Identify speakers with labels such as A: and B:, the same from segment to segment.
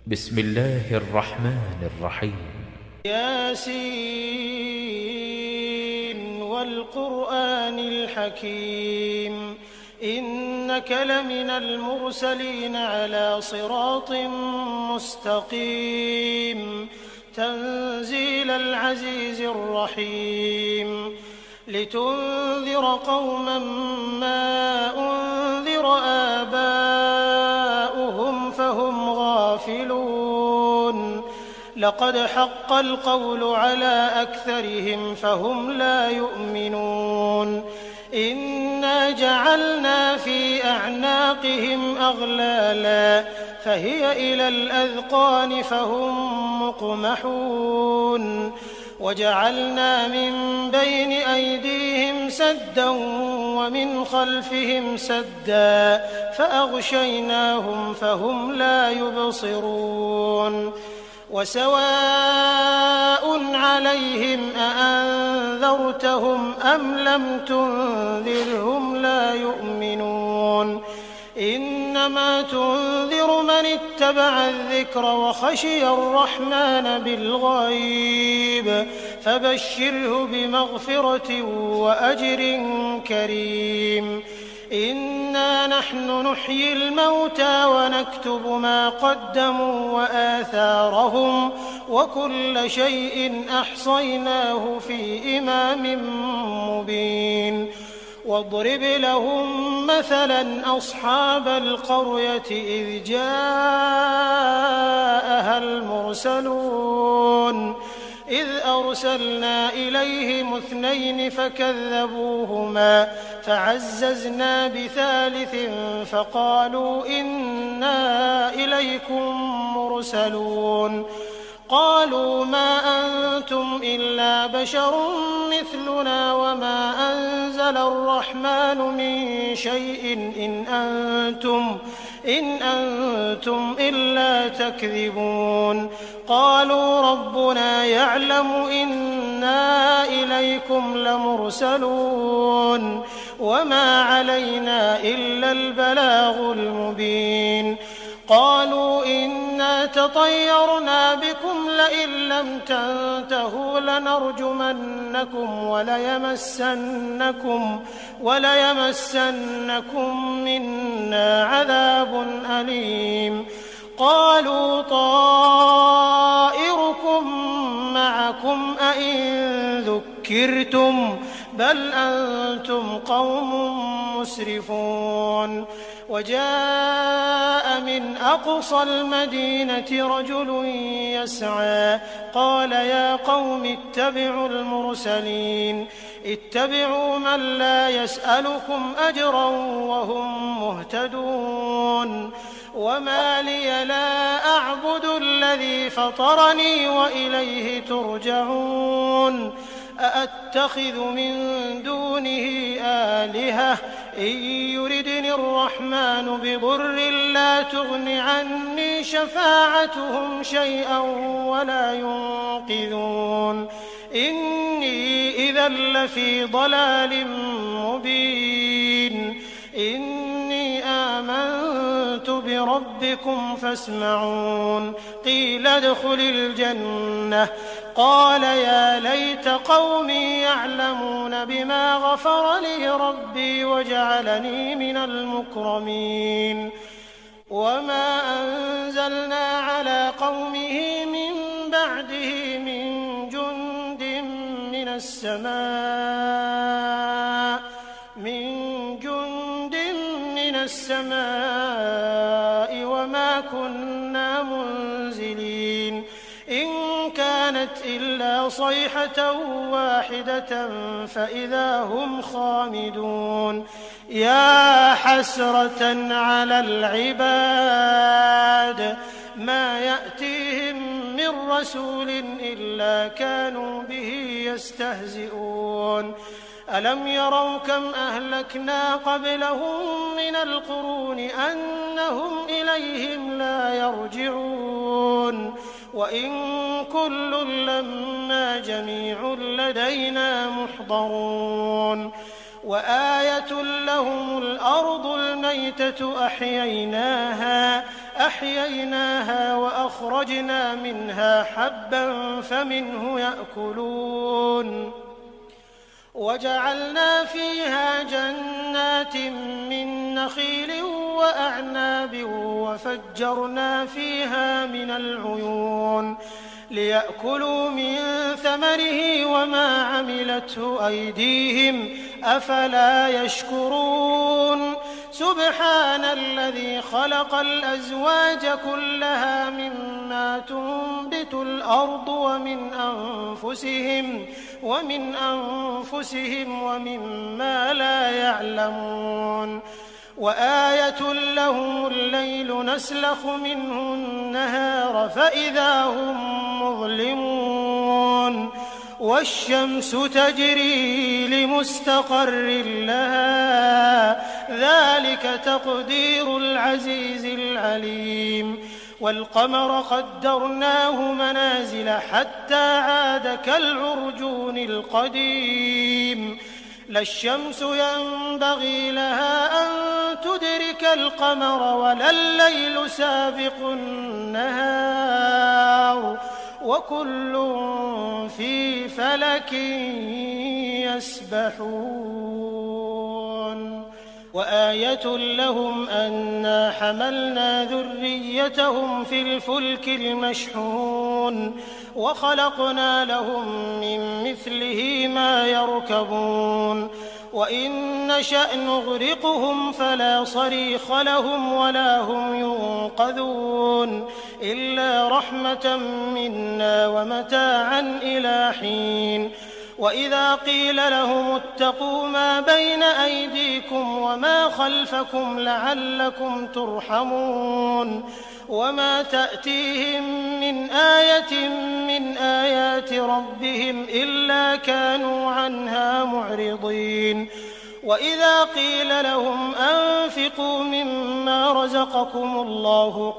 A: بسم الله الرحمن الرحيم.
B: ياسين والقرآن الحكيم إنك لمن المرسلين على صراط مستقيم تنزيل العزيز الرحيم لتنذر قوما ما أنذر آباؤهم فهم غافلون لقد حق القول على أكثرهم فهم لا يؤمنون إنا جعلنا في أعناقهم أغلالا فهي إلى الأذقان فهم مقمحون وجعلنا من بين أيديهم سدا ومن خلفهم سدا فأغشيناهم فهم لا يبصرون وسواء عليهم أأنذرتهم أم لم تنذرهم لا يؤمنون إنما تنذر من اتبع الذكر وخشي الرحمن بالغيب فبشره بمغفرة وأجر كريم إنا نحن نحيي الموتى ونكتب ما قدموا وآثارهم وكل شيء أحصيناه في إمام مبين واضرب لهم مثلا أصحاب القرية إذ جاءها المرسلون إذ أرسلنا إليهم 2 فكذبوهما فعززنا بثالث فقالوا إنا إليكم مرسلون قالوا ما أنتم إلا بشر مثلنا وما أنزل الرحمن من شيء إن أنتم إلا تكذبون قالوا ربنا يعلم إنا إليكم لمرسلون وما علينا إلا البلاغ المبين قالوا إنا تطيرنا بكم لئن لم تنتهوا لنرجمنكم وليمسنكم منا عذاب أليم قالوا طائركم معكم أئن ذكرتم بل أنتم قوم مسرفون وجاء من أقصى المدينة رجل يسعى قال يا قوم اتبعوا المرسلين اتبعوا من لا يسألكم أجرا وهم مهتدون وما لي لا أعبد الذي فطرني وإليه ترجعون أأتخذ من دونه آلهة إن يردني الرحمن بضر لا تغن عني شفاعتهم شيئا ولا ينقذون إني إذا لفي ضلال مبين إني آمنت بربكم فاسمعون قيل ادخل الجنة قال يا ليت قومي يعلمون بما غفر لي ربي وجعلني من المكرمين وما أنزلنا على قومه من بعده من جند من السماء وما كنا منزلين إن كانت إلا صيحة واحدة فإذا هم خامدون يا حسرة على العباد ما يأتيهم من رسول إلا كانوا به يستهزئون ألم يروا كم أهلكنا قبلهم من القرون أنهم إليهم لا يرجعون وإن كل لما جميع لدينا محضرون وآية لهم الأرض الميتة أحييناها فأخرجنا منها حبا فمنه يأكلون وجعلنا فيها جنات من نخيل وأعناب وفجرنا فيها من العيون ليأكلوا من ثمره وما عملته أيديهم أفلا يشكرون سبحان الذي خلق الأزواج كلها مما تنبت الأرض ومن أنفسهم ومما لا يعلمون وآية لهم الليل نسلخ منه النهار فإذا هم مظلمون والشمس تجري لمستقر لها ذلك تقدير العزيز العليم والقمر قدرناه منازل حتى عاد كالعرجون القديم لا الشمس ينبغي لها أن تدرك القمر ولا الليل سابق النهار وكل في فلك يسبحون وآية لهم أنا حملنا ذريتهم في الفلك المشحون وخلقنا لهم من مثله ما يركبون وإن نشأ نغرقهم فلا صريخ لهم ولا هم ينقذون إلا رحمة منا ومتاعا إلى حين وإذا قيل لهم اتقوا ما بين أيديكم وما خلفكم لعلكم ترحمون وما تأتيهم من آية من آيات ربهم إلا كانوا عنها معرضين وإذا قيل لهم أنفقوا مما رزقكم الله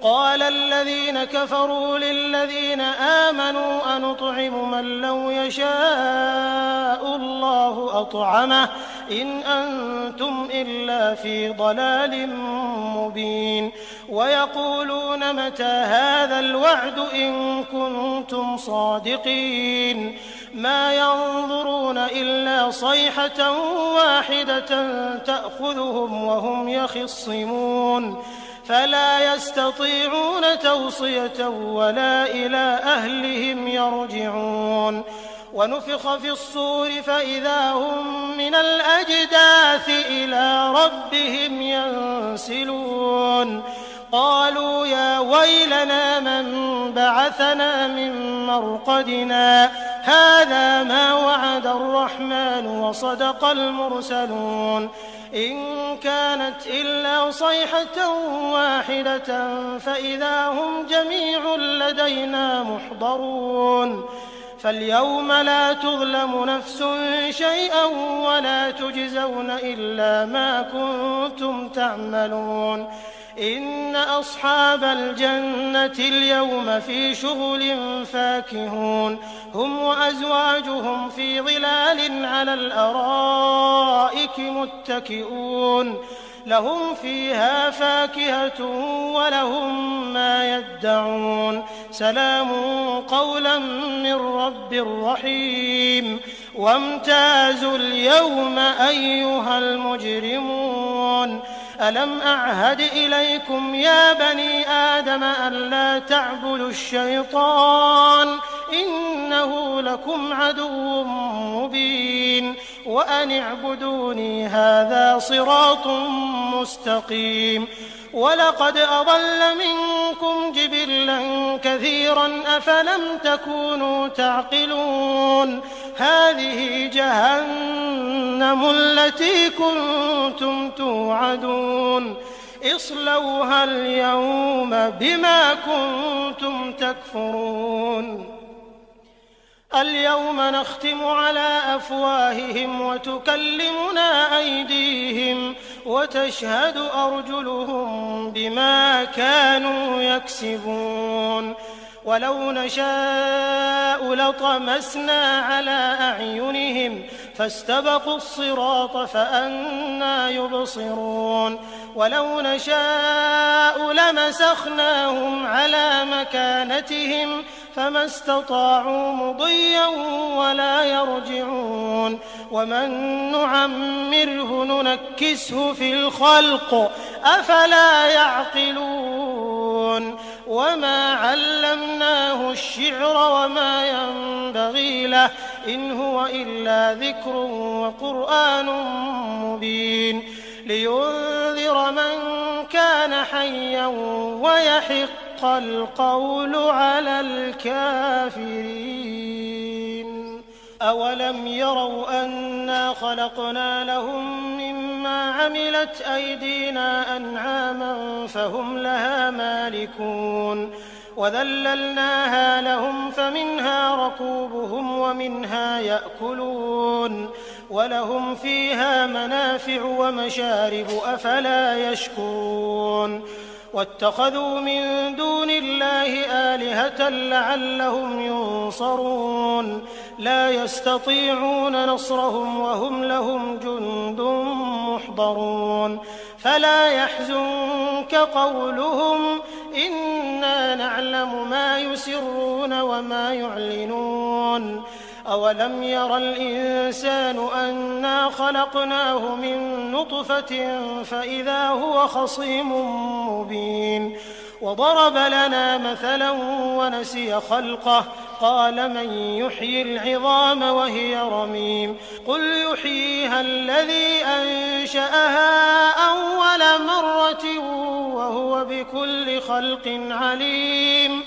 B: قال الذين كفروا للذين آمنوا أنطعم من لو يشاء الله أطعمه إن أنتم إلا في ضلال مبين ويقولون متى هذا الوعد إن كنتم صادقين ما ينظرون إلا صيحة واحدة تأخذهم وهم يخصمون فلا يستطيعون توصية ولا إلى أهلهم يرجعون ونفخ في الصور فإذا هم من الأجداث إلى ربهم ينسلون قالوا يا ويلنا من بعثنا من مرقدنا هذا ما وعد الرحمن وصدق المرسلون إن كانت إلا صيحة واحدة فإذا هم جميع لدينا محضرون فاليوم لا تظلم نفس شيئا ولا تجزون إلا ما كنتم تعملون إن أصحاب الجنة اليوم في شغل فاكهون هم وأزواجهم في ظلال على الأرائك متكئون لهم فيها فاكهة ولهم ما يدعون سلام قولا من رب رحيم وامتازوا اليوم أيها المجرمون ألم أعهد إليكم يا بني آدم ألا تعبدوا الشيطان إنه لكم عدو مبين وأن اعبدوني هذا صراط مستقيم ولقد أضل منكم جبلا كثيرا أفلم تكونوا تعقلون هذه جهنم التي كنتم توعدون اصلوها اليوم بما كنتم تكفرون اليوم نختم على أفواههم وتكلمنا أيديهم وتشهد أرجلهم بما كانوا يكسبون ولو نشاء لطمسنا على أعينهم فاستبقوا الصراط فأنى يبصرون ولو نشاء لمسخناهم على مكانتهم فما استطاعوا مضيا ولا يرجعون ومن نعمره ننكسه في الخلق أفلا يعقلون وما علمناه الشعر وما ينبغي له إن هو إلا ذكر وقرآن مبين لينذر من كان حيا ويحق القول على الكافرين أولم يروا أنا خلقنا لهم مما عملت أيدينا أنعاما فهم لها مالكون وذللناها لهم فمنها ركوبهم ومنها يأكلون ولهم فيها منافع ومشارب أفلا يشكرون واتخذوا من دون الله آلهة لعلهم ينصرون لا يستطيعون نصرهم وهم لهم جند محضرون فلا يحزنك قولهم إنا نعلم ما يسرون وما يعلنون أولم ير الإنسان أنا خلقناه من نطفة فإذا هو خصيم مبين وضرب لنا مثلا ونسي خلقه قال من يحيي العظام وهي رميم قل يحييها الذي أنشأها أول مرة وهو بكل خلق عليم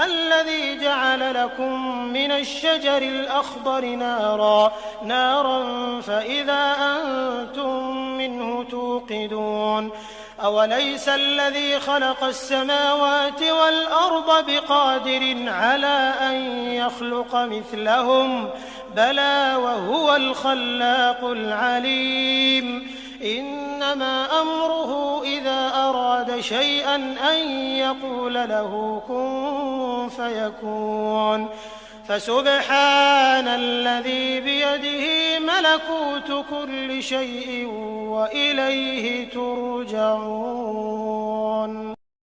B: الذي جعل لكم من الشجر الأخضر نارا فإذا أنتم منه توقدون أوليس الذي خلق السماوات والأرض بقادر على أن يخلق مثلهم بلى وهو الخلاق العليم إنما أمره إذا أراد شيئا أن يقول له كن فيكون فسبحان الذي بيده ملكوت كل شيء وإليه ترجعون